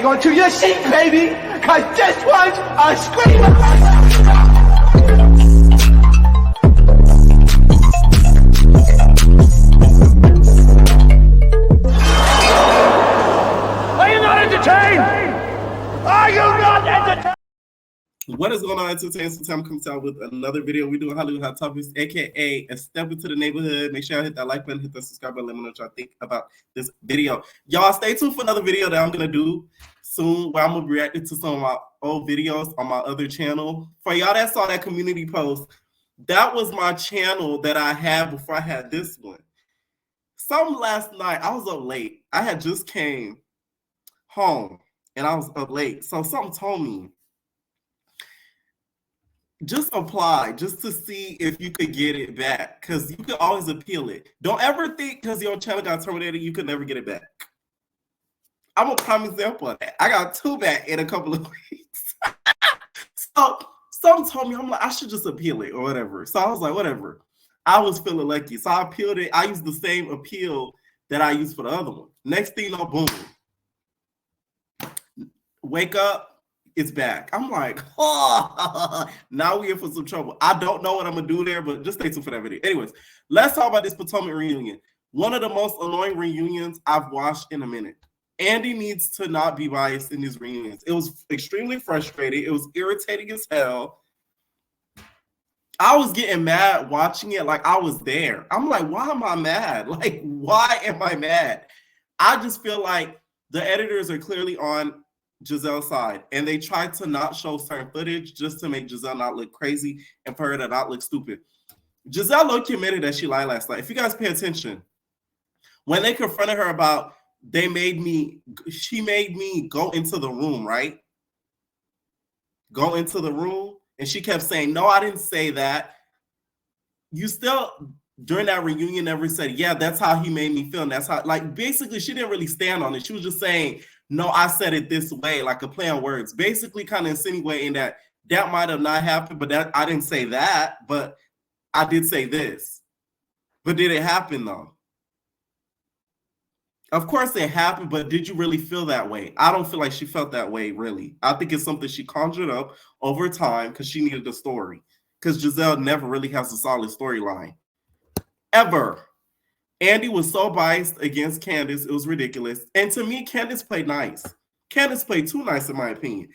Hang on to your seat, baby, because this one's a screamer. Are you not entertained? Are you not entertained? What is going on, Entertainment Time comes out with another video. We're doing Hollywood Hot Topics, aka a step into the neighborhood. Make sure y'all hit that like button, hit that subscribe button, let me know what y'all think about this video. Y'all stay tuned for another video that I'm gonna do soon, where I'm gonna be reacting to some of my old videos on my other channel. For y'all that saw that community post, that was my channel that I had before I had this one. Some last night, I was up late. I had just came home and I was up late. So something told me, just apply just to see if you could get it back, because you can always appeal it. Don't ever think because your channel got terminated you could never get it back. I'm a prime example of that. I got 2 back in a couple of weeks. So someone told me, I'm like, I should just appeal it or whatever. So I was like, whatever. I was feeling lucky. So I appealed it. I used the same appeal that I used for the other one. Next thing you know, boom. Wake up. It's back. I'm like, oh, now we're in for some trouble. I don't know what I'm going to do there, but just stay tuned for that video. Anyways, let's talk about this Potomac reunion. One of the most annoying reunions I've watched in a minute. Andy needs to not be biased in these reunions. It was extremely frustrating. It was irritating as hell. I was getting mad watching it like I was there. I'm like, why am I mad? Like, why am I mad? I just feel like the editors are clearly on Giselle's side, and they tried to not show certain footage just to make Giselle not look crazy and for her to not look stupid. Giselle low-key admitted that she lied last night. If you guys pay attention, when they confronted her about she made me go into the room, right? Go into the room, and she kept saying, no, I didn't say that. You still, during that reunion, never said, yeah, that's how he made me feel. And that's how, like, basically, she didn't really stand on it. She was just saying, no, I said it this way, like a play on words, basically kind of insinuating that that might have not happened, but that I didn't say that, but I did say this. But did it happen though? Of course it happened, but did you really feel that way? I don't feel like she felt that way, really. I think it's something she conjured up over time because she needed a story. Because Giselle never really has a solid storyline. Ever. Andy was so biased against Candace, it was ridiculous. And to me, Candace played nice. Candace played too nice, in my opinion.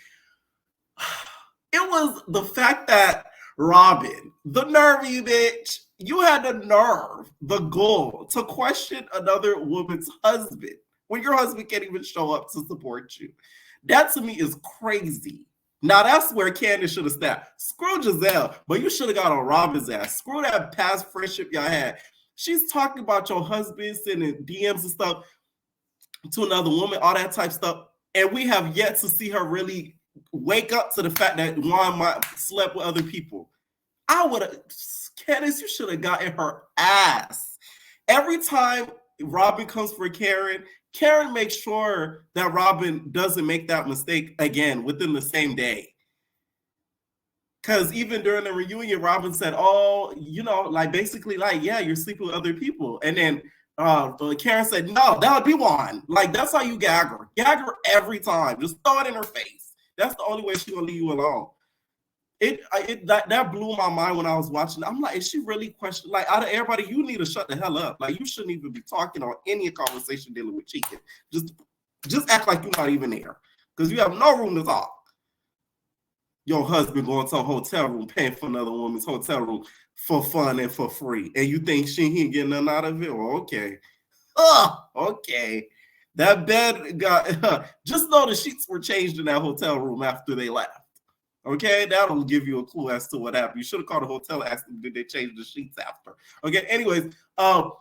It was the fact that Robin, the nervy bitch, you had the nerve, the gall to question another woman's husband when your husband can't even show up to support you. That to me is crazy. Now that's where Candace should have stepped. Screw Giselle, but you should have got on Robin's ass. Screw that past friendship y'all had. She's talking about your husband sending DMs and stuff to another woman, all that type stuff. And we have yet to see her really wake up to the fact that Juan might slept with other people. I would have, Candace, you should have gotten her ass. Every time Robin comes for Karen, Karen makes sure that Robin doesn't make that mistake again within the same day. Because even during the reunion, Robin said, oh, you know, like basically like, yeah, you're sleeping with other people. And then Karen said, no, that would be one. Like, that's how you gag her. Gag her every time. Just throw it in her face. That's the only way she's going to leave you alone. That blew my mind when I was watching. I'm like, is she really questioning? Like, out of everybody, you need to shut the hell up. Like, you shouldn't even be talking on any conversation dealing with cheating. Just act like you're not even there. Because you have no room to talk. Your husband going to a hotel room, paying for another woman's hotel room for fun and for free. And you think he ain't getting nothing out of it? Well, okay. Okay. That bed got, just know the sheets were changed in that hotel room after they left. Okay, that'll give you a clue as to what happened. You should have called the hotel and asked them, did they change the sheets after? Okay, anyways, and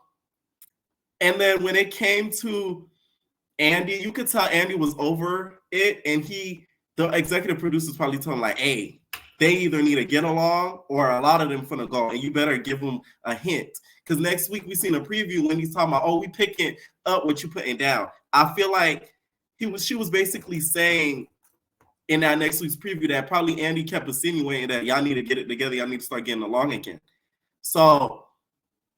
then when it came to Andy, you could tell Andy was over it, and the executive producers probably told him like, hey, they either need to get along or a lot of them finna go, and you better give them a hint. Because next week we seen a preview when he's talking about, oh, we picking up what you putting down. I feel like she was basically saying in that next week's preview that probably Andy kept insinuating that y'all need to get it together, y'all need to start getting along again. So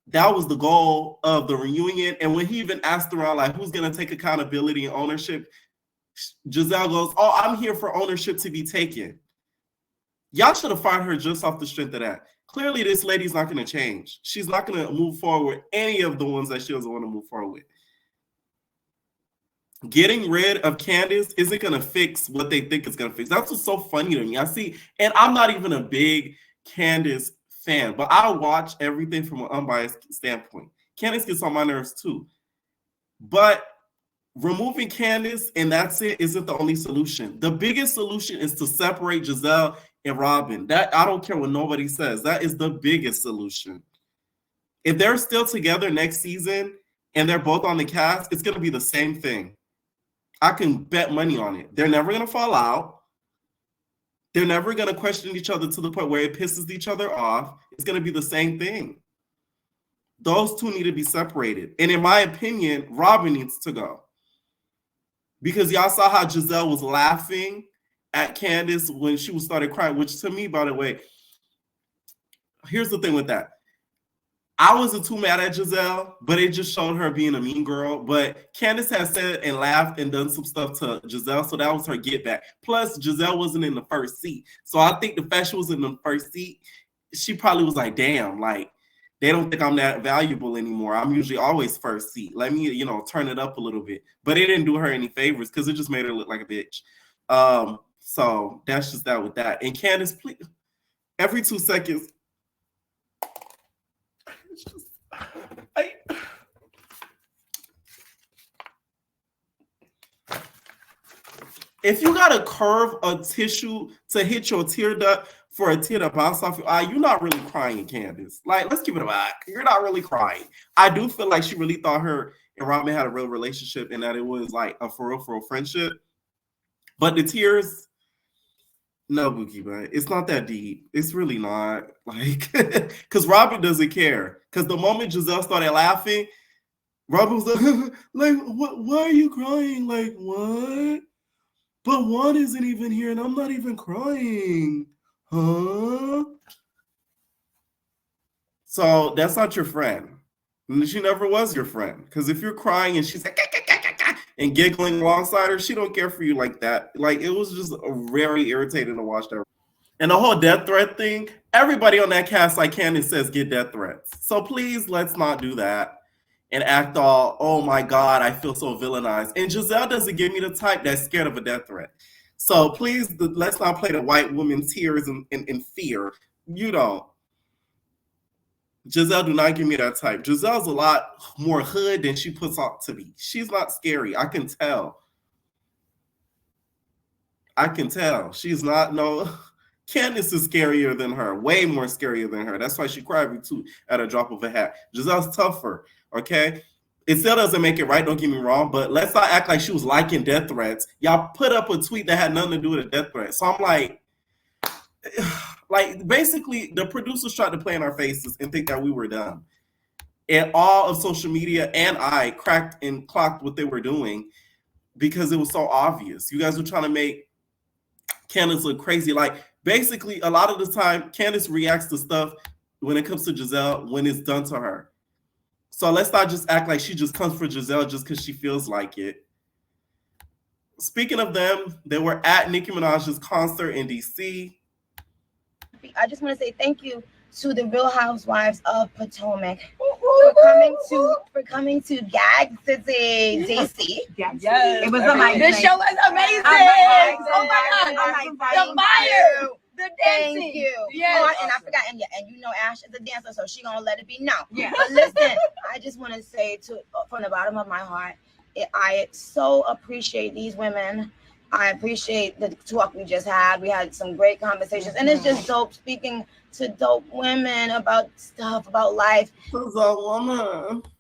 that was the goal of the reunion. And when he even asked around like who's gonna take accountability and ownership, Giselle goes, "Oh, I'm here for ownership to be taken." Y'all should have fired her just off the strength of that. Clearly, this lady's not going to change. She's not going to move forward with any of the ones that she doesn't want to move forward with. Getting rid of Candace isn't going to fix what they think it's going to fix. That's what's so funny to me. I see, and I'm not even a big Candace fan, but I watch everything from an unbiased standpoint. Candace gets on my nerves too. But removing Candace and that's it isn't the only solution. The biggest solution is to separate Giselle and Robin. That I don't care what nobody says. That is the biggest solution. If they're still together next season and they're both on the cast, it's going to be the same thing. I can bet money on it. They're never going to fall out. They're never going to question each other to the point where it pisses each other off. It's going to be the same thing. Those two need to be separated. And in my opinion, Robin needs to go. Because y'all saw how Giselle was laughing at Candace when she started crying, which to me, by the way, here's the thing with that. I wasn't too mad at Giselle, but it just showed her being a mean girl. But Candace has said and laughed and done some stuff to Giselle, so that was her get back. Plus, Giselle wasn't in the first seat. So I think the fact she was in the first seat, she probably was like, damn, like, they don't think I'm that valuable anymore. I'm usually always first seat. Let me, turn it up a little bit. But it didn't do her any favors because it just made her look like a bitch. So that's just that with that. And Candace, please, every 2 seconds, it's just, if you got to curve a tissue to hit your tear duct for a tear to bounce off your eye, you're not really crying, Candace. Like, let's give it a back. You're not really crying. I do feel like she really thought her and Robin had a real relationship and that it was like a for real friendship. But the tears, no, Bookie, but it's not that deep. It's really not. Like, because Robin doesn't care. Because the moment Giselle started laughing, Robin was like, what? Why are you crying? Like, what? But Juan isn't even here and I'm not even crying. Huh? So that's not your friend. And she never was your friend. Because if you're crying and she's like, and giggling alongside her, she don't care for you like that. Like, it was just very irritating to watch that. And the whole death threat thing, everybody on that cast, like Candace says, get death threats. So please, let's not do that and act all, oh my God, I feel so villainized. And Giselle doesn't give me the type that's scared of a death threat. So please, let's not play the white woman tears and fear. You don't. Giselle do not give me that type. Giselle's a lot more hood than she puts out to be. She's not scary. I can tell. She's not, no. Candace is scarier than her. Way more scarier than her. That's why she cried too at a drop of a hat. Giselle's tougher, okay? It still doesn't make it right, don't get me wrong, but let's not act like she was liking death threats. Y'all put up a tweet that had nothing to do with a death threat. So I'm like, basically, the producers tried to play in our faces and think that we were dumb. And all of social media and I cracked and clocked what they were doing because it was so obvious. You guys were trying to make Candace look crazy. Like, basically, a lot of the time, Candace reacts to stuff when it comes to Giselle when it's done to her. So let's not just act like she just comes for Giselle just because she feels like it. Speaking of them, they were at Nicki Minaj's concert in DC. I just want to say thank you to the Real Housewives of Potomac for coming to Gag City, DC. Yes, it was amazing. This show was amazing. Oh my God, the fire, the dancing. Thank you. Yes. Oh, and I forgot, and Ash is a dancer, so she gonna let it be known. Yeah. But listen, I just want to say from the bottom of my heart, I so appreciate these women. I appreciate the talk we just had. We had some great conversations, and it's just dope speaking to dope women about stuff, about life.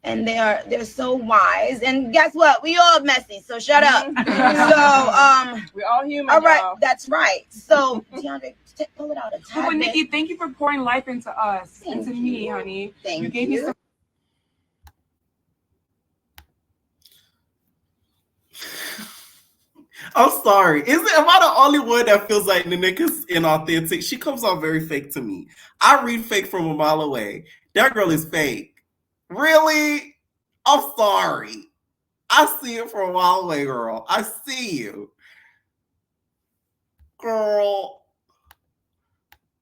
And they're so wise. And guess what? We all messy, so shut up. So we're all human. All right, y'all. that's right. So DeAndre, pull it out a tad But bit. Nicki, thank you for pouring life into us and to me, honey. Thank you. Gave me some. I'm sorry. Am I the only one that feels like Ninica's inauthentic? She comes off very fake to me. I read fake from a mile away. That girl is fake. Really? I'm sorry. I see it from a while away, girl. I see you. Girl.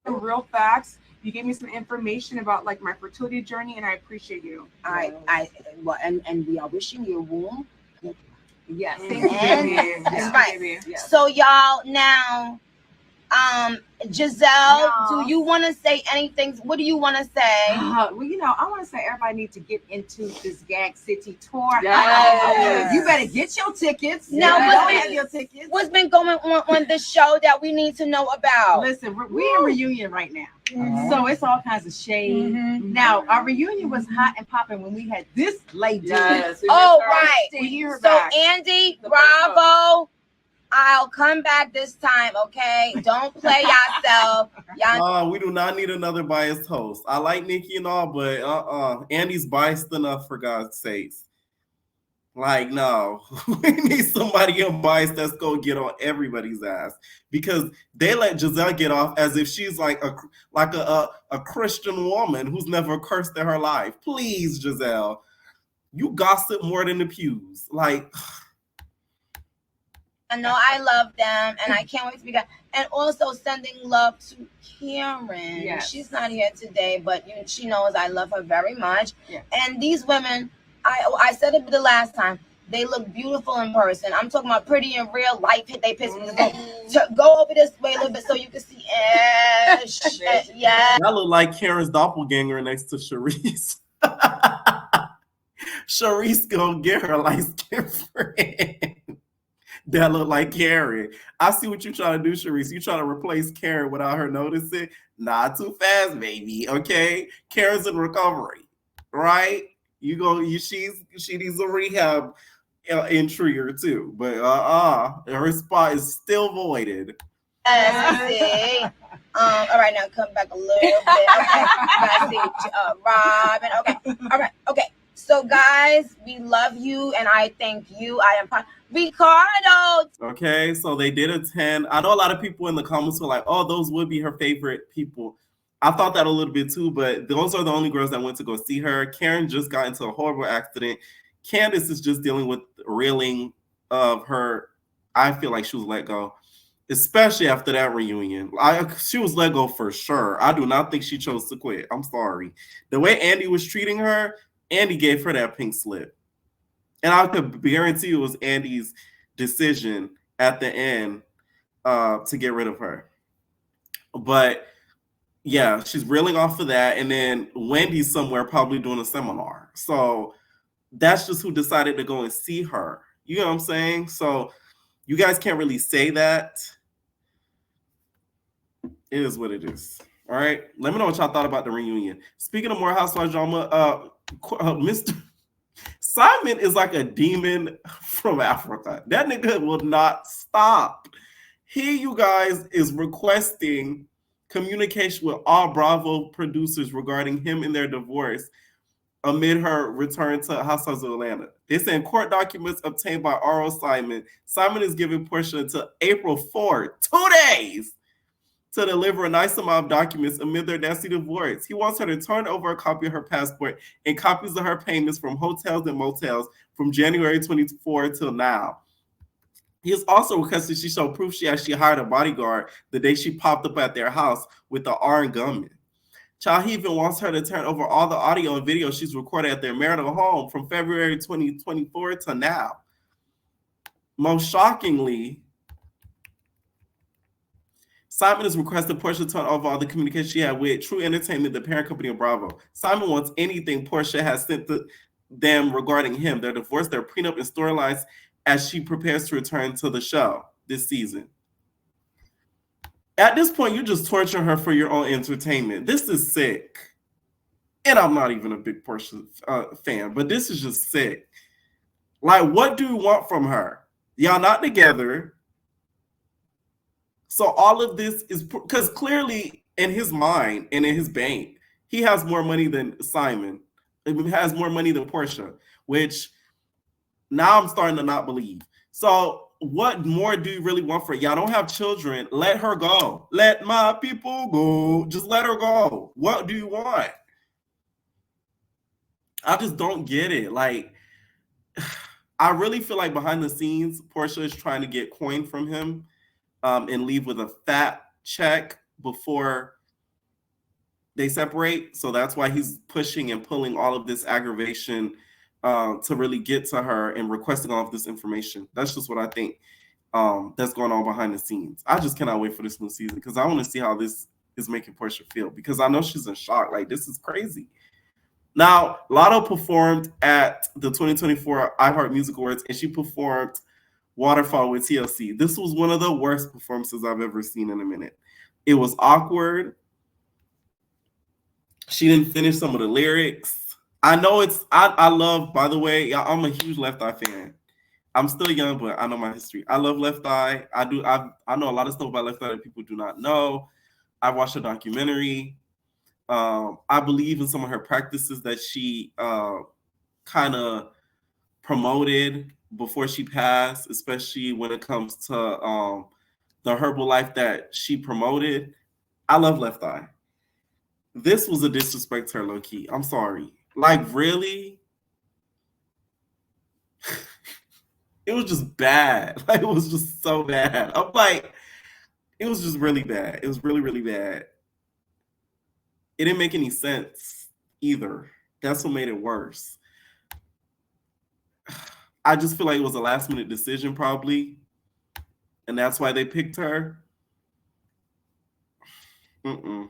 Real facts. You gave me some information about like my fertility journey, and I appreciate you. And we are wishing your womb. Yes, And- thank you, baby. That's Thank right. you, baby. Yes. So y'all now, Giselle, No. do you want to say anything? What do you want to say? Well, you know, I want to say everybody needs to get into this Gag City tour. Yes. You better get your tickets. Now, If you what's don't been- have your tickets. What's been going on the show that we need to know about? Listen, we're in reunion right now. Mhm. So it's all kinds of shade. Mhm. Now, our reunion was hot and popping when we had this lady. Yes. Oh, right. We hear So back. Andy, The bravo. I'll come back this time, okay? Don't play yourself. Y'all, We do not need another biased host. I like Nikki and all, but Andy's biased enough for God's sakes. Like, no, we need somebody unbiased that's gonna get on everybody's ass because they let Giselle get off as if she's like a Christian woman who's never cursed in her life. Please, Giselle, you gossip more than the pews. Like, I know I love them, and I can't wait to be back. And also sending love to Karen. Yes. She's not here today, but she knows I love her very much. Yeah. And these women, I said it the last time, they look beautiful in person. I'm talking about pretty in real life. They piss me. Go over this way a little bit so you can see. Yeah. that look like Karen's doppelganger next to Sharice. Sharice gonna get her light-skinned friend. That look like Karen. I see what you're trying to do, Sharice. You trying to replace Karen without her noticing? Not too fast, baby. Okay, Karen's in recovery, right? She needs a rehab intriguer too. But her spot is still voided. See. All right, now come back a little bit. Okay, guys, see, Robin. Okay, all right, okay. So, guys, we love you, and I thank you. I am Ricardo. Okay, so they did attend. I know a lot of people in the comments were like, "Oh, those would be her favorite people." I thought that a little bit too, but those are the only girls that went to go see her. Karen just got into a horrible accident. Candace is just dealing with reeling of her. I feel like she was let go, especially after that reunion. She was let go for sure. I do not think she chose to quit. I'm sorry. The way Andy was treating her, Andy gave her that pink slip. And I could guarantee it was Andy's decision at the end to get rid of her. But yeah, she's reeling off of that. And then Wendy's somewhere probably doing a seminar. So that's just who decided to go and see her. You know what I'm saying? So you guys can't really say that. It is what it is. All right. Let me know what y'all thought about the reunion. Speaking of more Housewives drama, Mr. Simon is like a demon from Africa. That nigga will not stop. He, you guys, is requesting communication with all Bravo producers regarding him and their divorce amid her return to Housewives of Atlanta. It's in court documents obtained by R.O. Simon. Simon is giving Porsha until April 4, 2 days, to deliver a nice amount of documents amid their nasty divorce. He wants her to turn over a copy of her passport and copies of her payments from hotels and motels from January 24 till now. He has also requested she show proof she actually hired a bodyguard the day she popped up at their house with the armed gunman. Child, he even wants her to turn over all the audio and video she's recorded at their marital home from February 2024 to now. Most shockingly, Simon has requested Porsha turn over all the communication she had with True Entertainment, the parent company of Bravo. Simon wants anything Porsha has sent to them regarding him, their divorce, their prenup, and storylines as she prepares to return to the show this season. At this point, you're just torturing her for your own entertainment. This is sick. And I'm not even a big Porsha fan, but this is just sick. Like, what do you want from her? Y'all not together. So all of this is because clearly in his mind and in his bank, he has more money than Simon. He has more money than Porsha, which now I'm starting to not believe. So what more do you really want for her? Y'all don't have children. Let her go. Let my people go. Just let her go. What do you want? I just don't get it. Like, I really feel like behind the scenes, Porsha is trying to get coin from him and leave with a fat check before they separate. So that's why he's pushing and pulling all of this aggravation to really get to her and requesting all of this information. That's just what I think that's going on behind the scenes. I just cannot wait for this new season because I want to see how this is making Porsha feel, because I know she's in shock. Like, this is crazy. Now, Lotto performed at the 2024 iHeart Music Awards, and she performed Waterfall with TLC. This was one of the worst performances I've ever seen in a minute. It was awkward. She didn't finish some of the lyrics. I know I love, by the way, I'm a huge Left Eye fan. I'm still young, but I know my history. I love Left Eye. I know a lot of stuff about Left Eye that people do not know. I watched a documentary. I believe in some of her practices that she kind of promoted before she passed, especially when it comes to the herbal life that she promoted. I love Left Eye. This was a disrespect to her, low key. I'm sorry. Like, really? It was just bad. Like, it was just so bad. I'm like, it was just really bad. It was really, really bad. It didn't make any sense either. That's what made it worse. I just feel like it was a last minute decision probably. And that's why they picked her. It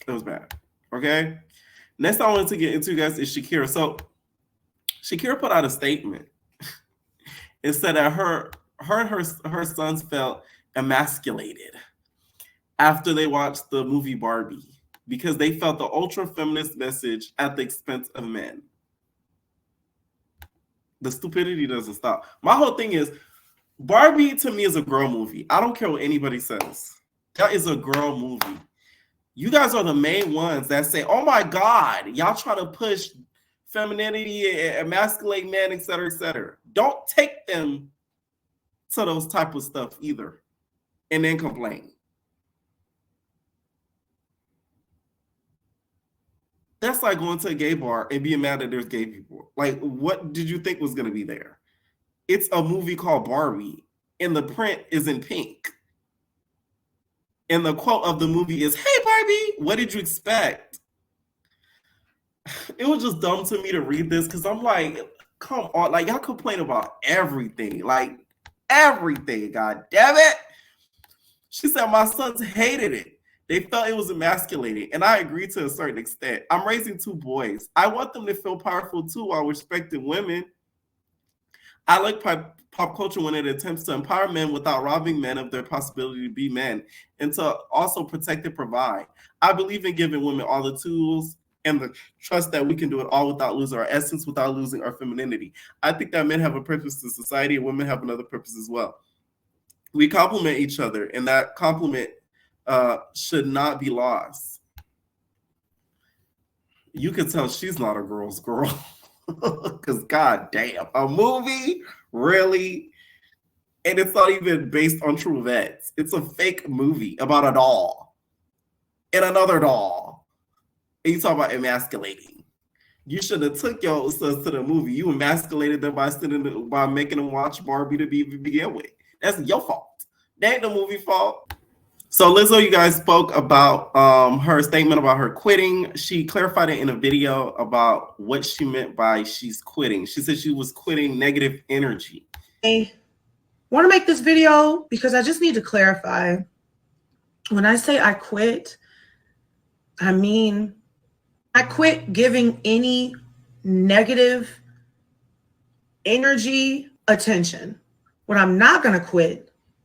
was bad. Okay? Next I wanted to get into, guys, is Shakira. So Shakira put out a statement. It said that her and her sons felt emasculated after they watched the movie Barbie because they felt the ultra feminist message at the expense of men. The stupidity doesn't stop. My whole thing is, Barbie to me is a girl movie. I don't care what anybody says. That is a girl movie. You guys are the main ones that say, oh my God, y'all trying to push femininity and emasculate men, et cetera, et cetera. Don't take them to those type of stuff either and then complain. That's like going to a gay bar and being mad that there's gay people. Like, what did you think was going to be there? It's a movie called Barbie, and the print is in pink. And the quote of the movie is, hey, Barbie, what did you expect? It was just dumb to me to read this because I'm like, come on. Like, y'all complain about everything. Like, everything. God damn it. She said, my sons hated it. They felt it was emasculating, and I agree to a certain extent. I'm raising 2 boys. I want them to feel powerful too while respecting women. I like pop culture when it attempts to empower men without robbing men of their possibility to be men and to also protect and provide. I believe in giving women all the tools and the trust that we can do it all without losing our essence, without losing our femininity. I think that men have a purpose to society and women have another purpose as well. We complement each other, and that compliment should not be lost. You can tell she's not a girl's girl. Because god damn, a movie? Really? And it's not even based on true events. It's a fake movie about a doll and another doll. And you talk about emasculating. You should have took your sons to the movie. You emasculated them by making them watch Barbie to begin with. That's your fault. That ain't the movie fault. So Lizzo, you guys spoke about her statement about her quitting. She clarified it in a video about what she meant by she's quitting. She said she was quitting negative energy. I want to make this video because I just need to clarify. When I say I quit, I mean I quit giving any negative energy attention. What I'm not going to quit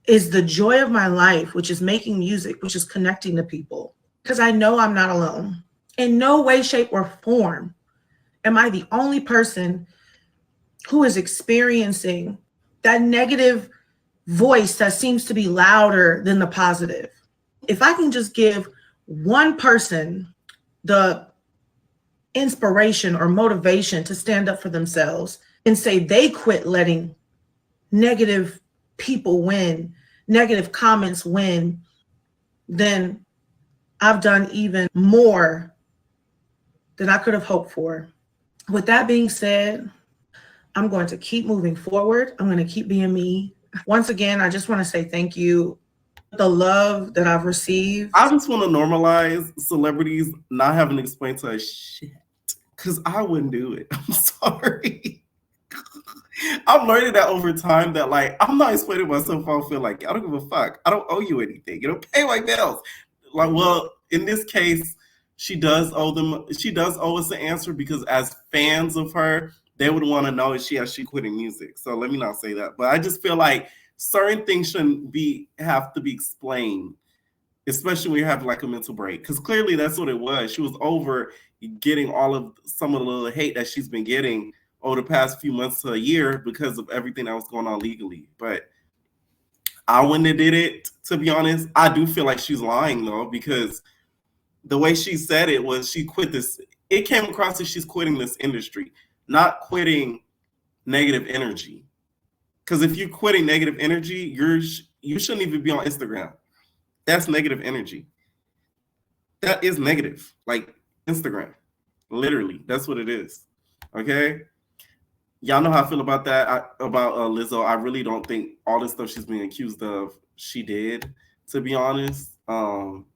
is the joy of my life, which is making music, which is connecting to people. Because I know I'm not alone. In no way, shape, or form am I the only person who is experiencing that negative voice that seems to be louder than the positive. If I can just give one person the inspiration or motivation to stand up for themselves and say they quit letting negative people win, negative comments win, then I've done even more than I could have hoped for. With that being said, I'm going to keep moving forward. I'm going to keep being me. Once again, I just want to say thank you. The love that I've received. I just want to normalize celebrities not having to explain to us shit, because I wouldn't do it. I'm sorry. I'm learning that over time that, like, I'm not explaining myself. I feel like I don't give a fuck. I don't owe you anything. You know, pay my bills. Like, well, in this case, she does owe them. She does owe us an answer, because as fans of her, they would want to know if she quitting music. So let me not say that. But I just feel like certain things shouldn't have to be explained, especially when you have like a mental break. Because clearly that's what it was. She was over getting some of the hate that she's been getting over the past few months to a year because of everything that was going on legally. But I wouldn't have did it, to be honest. I do feel like she's lying though, because the way she said it was she quit this. It came across as she's quitting this industry, not quitting negative energy. Because if you're quitting negative energy, you shouldn't even be on Instagram. That's negative energy. That is negative, like Instagram. Literally, that's what it is. Okay? Y'all know how I feel about that, about Lizzo. I really don't think all the stuff she's being accused of, she did, to be honest.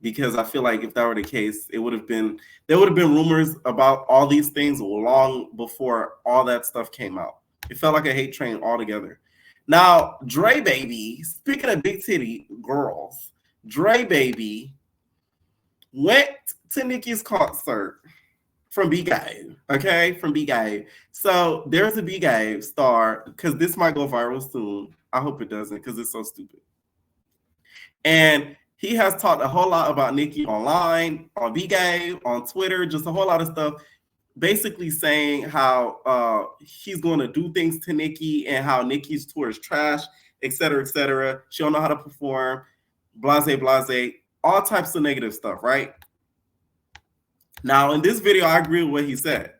Because I feel like if that were the case, there would have been rumors about all these things long before all that stuff came out. It felt like a hate train altogether. Now, Dre Baby, speaking of big titty girls, Dre Baby went to Nicki's concert from B-Game, okay? From B-Game. So there's a B-Game star, because this might go viral soon. I hope it doesn't, because it's so stupid. And he has talked a whole lot about Nicki online, on B-Game, on Twitter, just a whole lot of stuff, basically saying how he's going to do things to Nicki and how Nicki's tour is trash, et cetera, et cetera. She don't know how to perform, blase, blase, all types of negative stuff, right? Now, in this video, I agree with what he said.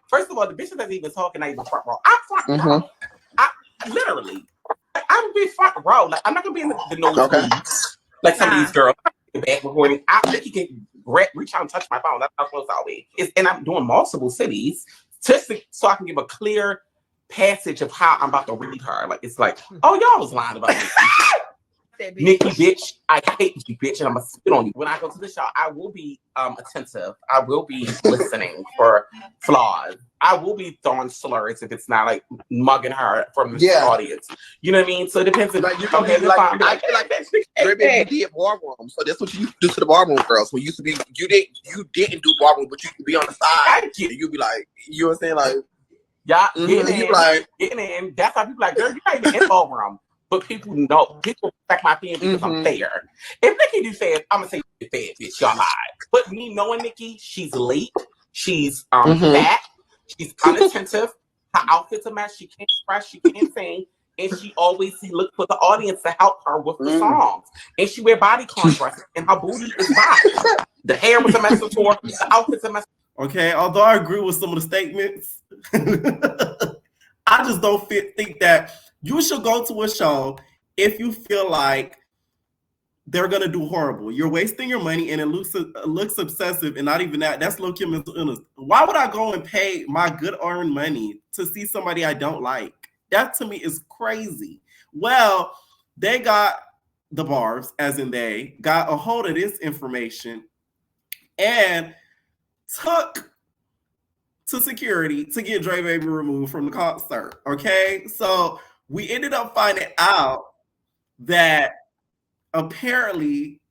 First of all, the bitch that's even talking, I even front row. I'm front row. Literally, I'm be front row. Like, I'm not gonna be in the nose like some of these girls. Back recording. Nicki can reach out and touch my phone. That's how close I'll be. And I'm doing multiple cities so I can give a clear passage of how I'm about to read her. Like, it's like, oh, y'all was lying about Nicki. Nicki, bitch, I hate you, bitch, and I'm gonna spit on you. When I go to the show, I will be attentive. I will be listening for flaws. I will be throwing slurs if it's not like mugging her from the audience. You know what I mean? So it depends. Like you can be like, I feel like Dre Baby did ballroom. So that's what you used to do to the ballroom girls. When you used to be, you didn't do ballroom, but you could be on the side. You'd be like, you know what I'm saying? Like, yeah, getting in. That's how people like, girl, you not even in ballroom. But people respect my opinion because I'm fair. If Nicki do fair, I'm gonna say fair, bitch, y'all lied. But me knowing Nicki, she's late, she's fat, she's unattentive, her outfit's a mess, she can't express, she can't sing, and she always look for the audience to help her with the songs. And she wear body contrast, and her booty is body. The hair was a mess of tour, the outfit's a mess. Okay, although I agree with some of the statements, I just don't think that you should go to a show if you feel like they're gonna do horrible. You're wasting your money, and it looks obsessive, and not even that. That's low-key mental illness. Why would I go and pay my good-earned money to see somebody I don't like? That to me is crazy. Well, they got the barbs, as in they got a hold of this information and took to security to get Dre Baby removed from the concert. Okay, so we ended up finding out that apparently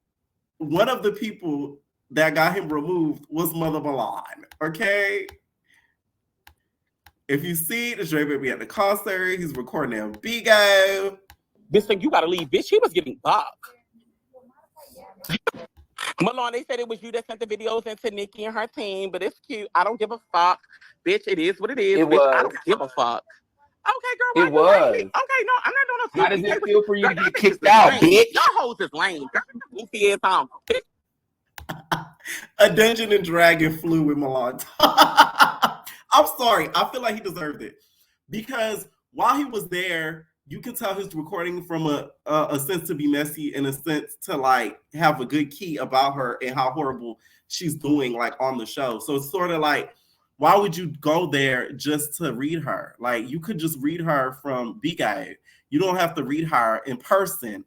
one of the people that got him removed was Mother Milan. Okay, if you see the Dre Baby at the concert, he's recording on Bigo. Bitch, think you gotta leave, bitch. He was getting bucked. Malone, they said it was you that sent the videos into Nicki and her team, but it's cute. I don't give a fuck. Bitch, it is what it is. Bitch, I don't give a fuck. Okay, girl. It was. Okay, no, I'm not doing no. How does it feel for you to get kicked out, bitch? Y'all hoes is lame. Goofy ass on. A Dungeon and Dragon flew with Milan. I'm sorry. I feel like he deserved it because while he was there, you can tell his recording from a sense to be messy and a sense to like have a good key about her and how horrible she's doing like on the show. So it's sort of like Why would you go there just to read her? Like, you could just read her from B-Guide. You don't have to read her in person.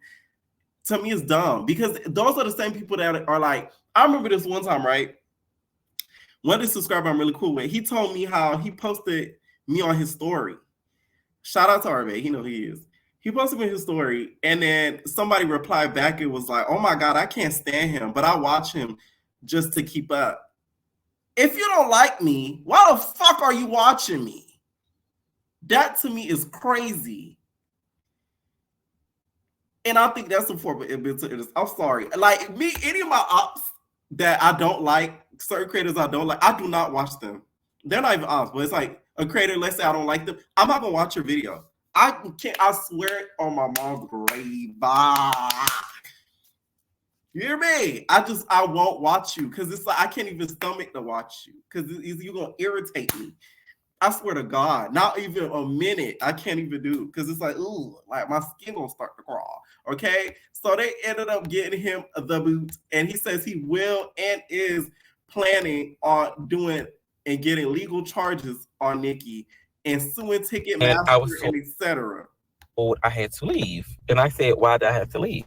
To me, it's dumb because those are the same people that are like, I remember this one time, right? One of the subscriber I'm really cool with, he told me how he posted me on his story. Shout out to RB, he know who he is. He posted me his story, and then somebody replied back. It was like, oh my God, I can't stand him, but I watch him just to keep up. If you don't like me, why the fuck are you watching me? That to me is crazy. And I think that's important. I'm sorry. Like me, any of my ops that I don't like, certain creators I don't like, I do not watch them. They're not even ops, but it's like a creator, let's say I don't like them, I'm not gonna watch your video. I swear it on my mom's grave. You hear me? I won't watch you because it's like I can't even stomach to watch you because you're gonna irritate me. I swear to God, not even a minute. I can't even do because it's like, ooh, like my skin gonna start to crawl. Okay, so they ended up getting him the boot, and he says he will and is planning on doing and getting legal charges on Nicki and suing Ticketmaster and etc. I had to leave, and I said, why did I have to leave?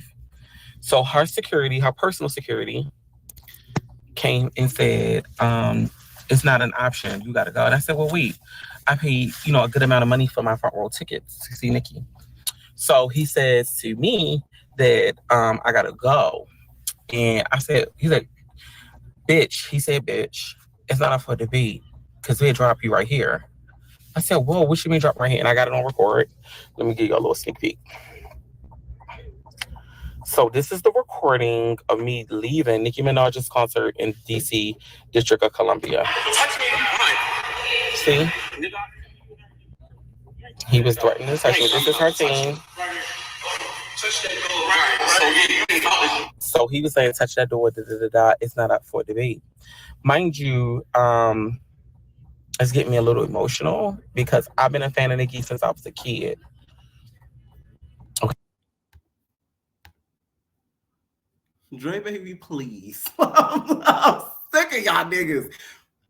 So her security, her personal security, came and said, it's not an option. You got to go. And I said, well, wait. I paid, a good amount of money for my front row tickets to see Nicki. So he says to me that I got to go. And I said, he's like, bitch. He said, bitch, it's not up for debate because they'll drop you right here. I said, whoa, what you mean drop right here? And I got it on record. Let me give you a little sneak peek. So this is the recording of me leaving Nicki Minaj's concert in DC, District of Columbia. See? He was threatening to touch me. This is her team. So he was saying, touch that door, it's not up for debate. Mind you, it's getting me a little emotional because I've been a fan of Nicki since I was a kid. Dre Baby, please. I'm sick of y'all niggas.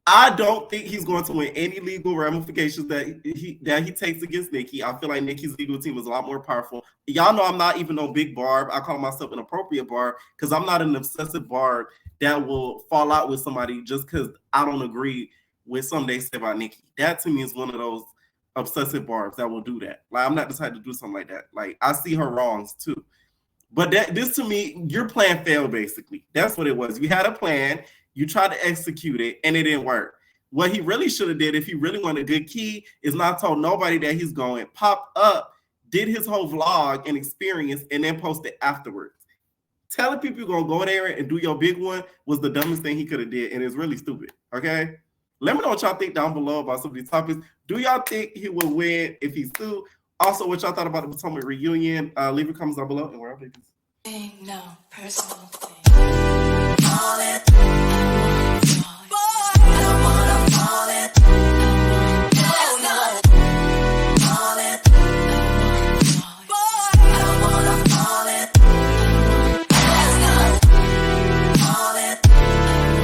I don't think he's going to win any legal ramifications that he takes against Nicki. I feel like Nicki's legal team is a lot more powerful. Y'all know I'm not even no big barb. I call myself an appropriate barb because I'm not an obsessive barb that will fall out with somebody just because I don't agree with something they say about Nicki. That to me is one of those obsessive barbs that will do that. Like, I'm not the type to do something like that. Like, I see her wrongs too. But this to me, your plan failed basically. That's what it was. You had a plan, you tried to execute it, and it didn't work. What he really should have did, if he really wanted a good key, is not told nobody that he's going, pop up, did his whole vlog and experience, and then post it afterwards. Telling people you're gonna go there and do your big one was the dumbest thing he could have did, and it's really stupid. Okay? Let me know what y'all think down below about some of these topics. Do y'all think he will win if he's sued? Also, what y'all thought about the Potomac reunion? Leave your comments down below, and we're updating. No personal thing.